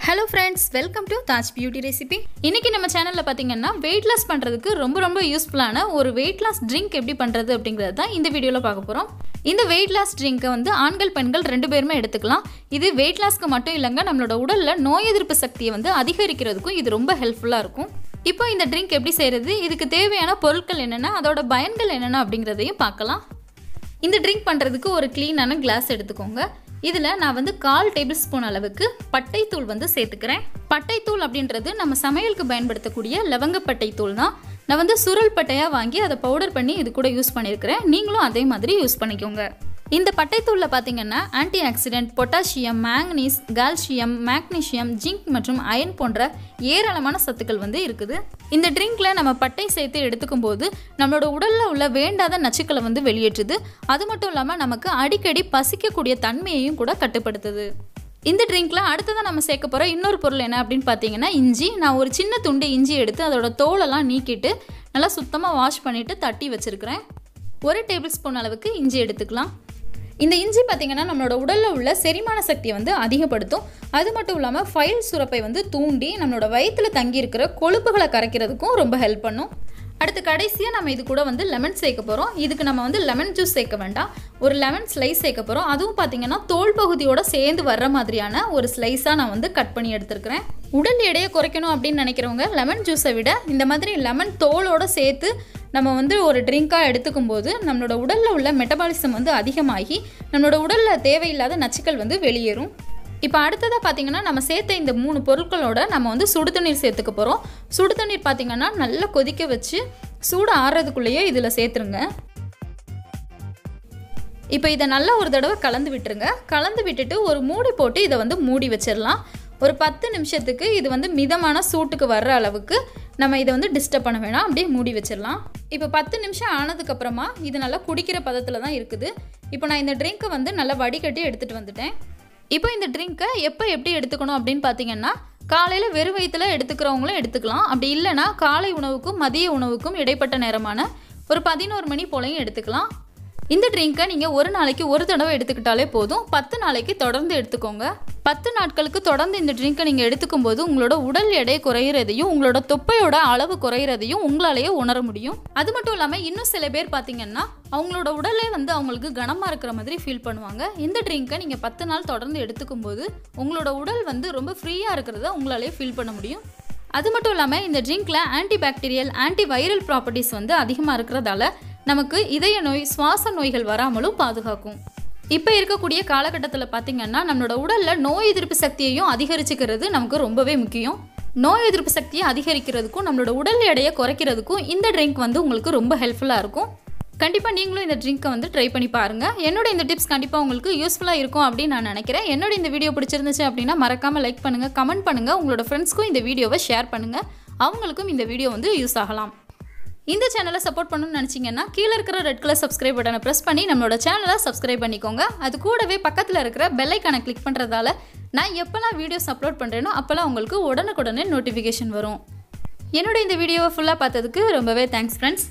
Hello friends, welcome to Tbsp recipe. இன்னைக்கு நம்ம சேனல்ல பாத்தீங்கன்னா weight loss பண்றதுக்கு ரொம்ப யூஸ்ஃபுல்லான ஒரு weight loss drink எப்படி பண்றது அப்படிங்கறத தான் இந்த வீடியோல பார்க்க போறோம். இந்த weight loss drink வந்து ஆண்கள் பெண்கள் ரெண்டு பேருமே எடுத்துக்கலாம். இது weight lossக்கு மட்டும் இல்லங்க நம்மளோட உடல்ல நோய் எதிர்ப்பு சக்தியை வந்து அதிகரிக்கிறதுக்கும் இது ரொம்ப ஹெல்ப்ஃபுல்லா இருக்கும். இப்போ இந்த drink எப்படி செய்யறது, இதுக்கு தேவையான பொருட்கள் என்னென்ன, அதோட பயன்கள் என்னென்ன அப்படிங்கறதையும் பார்க்கலாம். இந்த drink பண்றதுக்கு ஒரு க்ளீனான கிளாஸ் எடுத்துக்கோங்க. இதுல நான் வந்து 1/4 டேபிள்ஸ்பூன் அளவுக்கு பட்டை தூள் வந்து சேர்த்துக்கிறேன். பட்டை தூள் அப்படின்றது நம்ம சமையலுக்கு பயன்படுத்தக்கூடிய லவங்க பட்டை தூள் தான். நான் வந்து சுருள் பட்டையா வாங்கி அதை பவுடர் பண்ணி இது கூட யூஸ் பண்ணியிருக்கிறேன். நீங்களும் அதே மாதிரி யூஸ் பண்ணிக்கோங்க. இந்த பட்டை தூள்ல பாத்தீங்கன்னா anti accident, potassium, manganese, calcium, magnesium, zinc மற்றும் அயன் போன்ற ஏராளமான சத்துக்கள் வந்து இருக்குது. இந்த ட்ரிங்க்ல நம்ம பட்டை சேர்த்து எடுத்துக்கும் போது நம்மளோட உடல்ல உள்ள வேண்டாத நச்சுக்களை வந்து வெளியேற்றுது. அது மட்டும் இல்லாம நமக்கு அடிக்கடி பசிக்கக்கூடிய தன்மையையும் கூட கட்டுப்படுத்துது. இந்த ட்ரிங்க்ல அடுத்ததான் நம்ம சேர்க்க போற இன்னொரு பொருள் என்ன அப்படின்னு பாத்தீங்கன்னா இஞ்சி. நான் ஒரு சின்ன துண்டு இஞ்சி எடுத்து அதோட தோலெல்லாம் நீக்கிட்டு நல்லா சுத்தமா வாஷ் பண்ணிட்டு தட்டி வச்சிருக்கிறேன். 1 டேபிள்ஸ்பூன் அளவுக்கு இஞ்சி எடுத்துக்கலாம். இந்த இஞ்சி பார்த்தீங்கன்னா நம்மளோட உடலில் உள்ள செரிமான சக்தியை வந்து அதிகப்படுத்தும். அது மட்டும் இல்லாமல் ஃபைல் சுரப்பை வந்து தூண்டி நம்மளோட வயிற்றில் தங்கி இருக்கிற கொழுப்புகளை கரைக்கிறதுக்கும் ரொம்ப ஹெல்ப் பண்ணும். அடுத்து கடைசியாக நம்ம இது கூட வந்து லெமன் சேர்க்க போகிறோம். இதுக்கு நம்ம வந்து லெமன் ஜூஸ் சேர்க்க வேண்டாம், ஒரு லெமன் ஸ்லைஸ் சேர்க்க போகிறோம். அதுவும் பார்த்தீங்கன்னா தோல் பகுதியோடு சேர்ந்து வர்ற மாதிரியான ஒரு ஸ்லைஸாக நான் வந்து கட் பண்ணி எடுத்துருக்கிறேன். உடல் எடையை குறைக்கணும் அப்படின்னு நினைக்கிறவங்க லெமன் ஜூஸை விட இந்த மாதிரி லெமன் தோலோடு சேர்த்து நம்ம வந்து ஒரு ட்ரிங்காக எடுத்துக்கும் போது நம்மளோட உடலில் உள்ள மெட்டபாலிசம் வந்து அதிகமாகி நம்மளோட உடலில் தேவையில்லாத நச்சுக்கள் வந்து வெளியேறும். இப்போ அடுத்ததாக பார்த்தீங்கன்னா நம்ம சேர்த்த இந்த 3 பொருட்களோட நம்ம வந்து சுடுதண்ணீர் சேர்த்துக்க போகிறோம். சுடுதண்ணீர் பார்த்தீங்கன்னா நல்லா கொதிக்க வச்சு சூடு ஆறுறதுக்குள்ளேயே இதில் சேர்த்துருங்க. இப்போ இதை நல்லா ஒரு தடவை கலந்து விட்டுருங்க. கலந்து விட்டுட்டு ஒரு மூடி போட்டு இதை வந்து மூடி வச்சிடலாம். ஒரு 10 நிமிஷத்துக்கு இது வந்து மிதமான சூட்டுக்கு வர்ற அளவுக்கு நம்ம இதை வந்து டிஸ்டர்ப் பண்ண வேணாம், அப்படியே மூடி வச்சிடலாம். இப்போ 10 நிமிஷம் ஆனதுக்கப்புறமா இது நல்லா குடிக்கிற பதத்தில் தான் இருக்குது. இப்போ நான் இந்த ட்ரிங்க்கை வந்து நல்லா வடிகட்டி எடுத்துகிட்டு வந்துட்டேன். இப்போ இந்த ட்ரிங்க்கை எப்படி எடுத்துக்கணும் அப்படின்னு பார்த்தீங்கன்னா காலையில் வெறும் வயிற்றில் எடுத்துக்கிறவங்களும் எடுத்துக்கலாம். அப்படி இல்லைனா காலை உணவுக்கும் மதிய உணவுக்கும் இடைப்பட்ட நேரமான ஒரு 11 மணி போலையும் எடுத்துக்கலாம். இந்த ட்ரிங்க்கை நீங்கள் ஒரு நாளைக்கு ஒரு தடவை எடுத்துக்கிட்டாலே போதும். 10 நாளைக்கு தொடர்ந்து எடுத்துக்கோங்க. 10 நாட்களுக்கு தொடர்ந்து இந்த ட்ரிங்க்கை நீங்கள் எடுத்துக்கும் போது உங்களோட உடல் எடை குறையிறதையும் உங்களோட தொப்பையோட அளவு குறையிறதையும் உங்களாலேயே உணர முடியும். அது மட்டும் இல்லாமல் இன்னும் சில பேர் பார்த்தீங்கன்னா அவங்களோட உடலே வந்து அவங்களுக்கு கனமாக இருக்கிற மாதிரி ஃபீல் பண்ணுவாங்க. இந்த ட்ரிங்க்கை நீங்கள் 10 நாள் தொடர்ந்து எடுத்துக்கும் போது உங்களோட உடல் வந்து ரொம்ப ஃப்ரீயாக இருக்கிறத உங்களாலேயே ஃபீல் பண்ண முடியும். அது மட்டும் இல்லாமல் இந்த ட்ரிங்க்கில் anti bacterial, anti viral properties வந்து அதிகமாக இருக்கிறதால நமக்கு இதய நோய், சுவாச நோய்கள் வராமலும் பாதுகாக்கும். இப்போ இருக்கக்கூடிய காலகட்டத்தில் பார்த்தீங்கன்னா நம்மளோட உடலில் நோய் எதிர்ப்பு சக்தியையும் அதிகரிச்சுக்கிறது நமக்கு ரொம்பவே முக்கியம். நோய் எதிர்ப்பு சக்தியை அதிகரிக்கிறதுக்கும் நம்மளோட உடல் எடையை குறைக்கிறதுக்கும் இந்த ட்ரிங்க் வந்து உங்களுக்கு ரொம்ப ஹெல்ப்ஃபுல்லாக இருக்கும். கண்டிப்பாக நீங்களும் இந்த ட்ரிங்க்கை வந்து ட்ரை பண்ணி பாருங்கள். என்னோட இந்த டிப்ஸ் கண்டிப்பாக உங்களுக்கு யூஸ்ஃபுல்லாக இருக்கும் அப்படின்னு நான் நினைக்கிறேன். என்னோட இந்த வீடியோ பிடிச்சிருந்துச்சு அப்படின்னா மறக்காமல் லைக் பண்ணுங்கள், கமெண்ட் பண்ணுங்கள், உங்களோட ஃப்ரெண்ட்ஸ்க்கும் இந்த வீடியோவை ஷேர் பண்ணுங்கள். அவங்களுக்கும் இந்த வீடியோ வந்து யூஸ் ஆகலாம். இந்த சேனலை சப்போர்ட் பண்ணணும்னு நினச்சிங்கன்னா கீழே இருக்கிற ரெட் கலர் சப்ஸ்கிரைப் பட்டனை ப்ரெஸ் பண்ணி நம்மளோட சேனலை சப்ஸ்கிரைப் பண்ணிக்கோங்க. அது கூடவே பக்கத்தில் இருக்கிற பெல் ஐக்கானை கிளிக் பண்ணுறதால நான் எப்போல்லாம் வீடியோஸ் அப்லோட் பண்ணுறேனோ அப்போல்லாம் உங்களுக்கு உடனுக்குடனே நோட்டிஃபிகேஷன் வரும். என்னோட இந்த வீடியோவை ஃபுல்லாக பார்த்ததுக்கு ரொம்பவே தேங்க்ஸ் ஃப்ரெண்ட்ஸ்.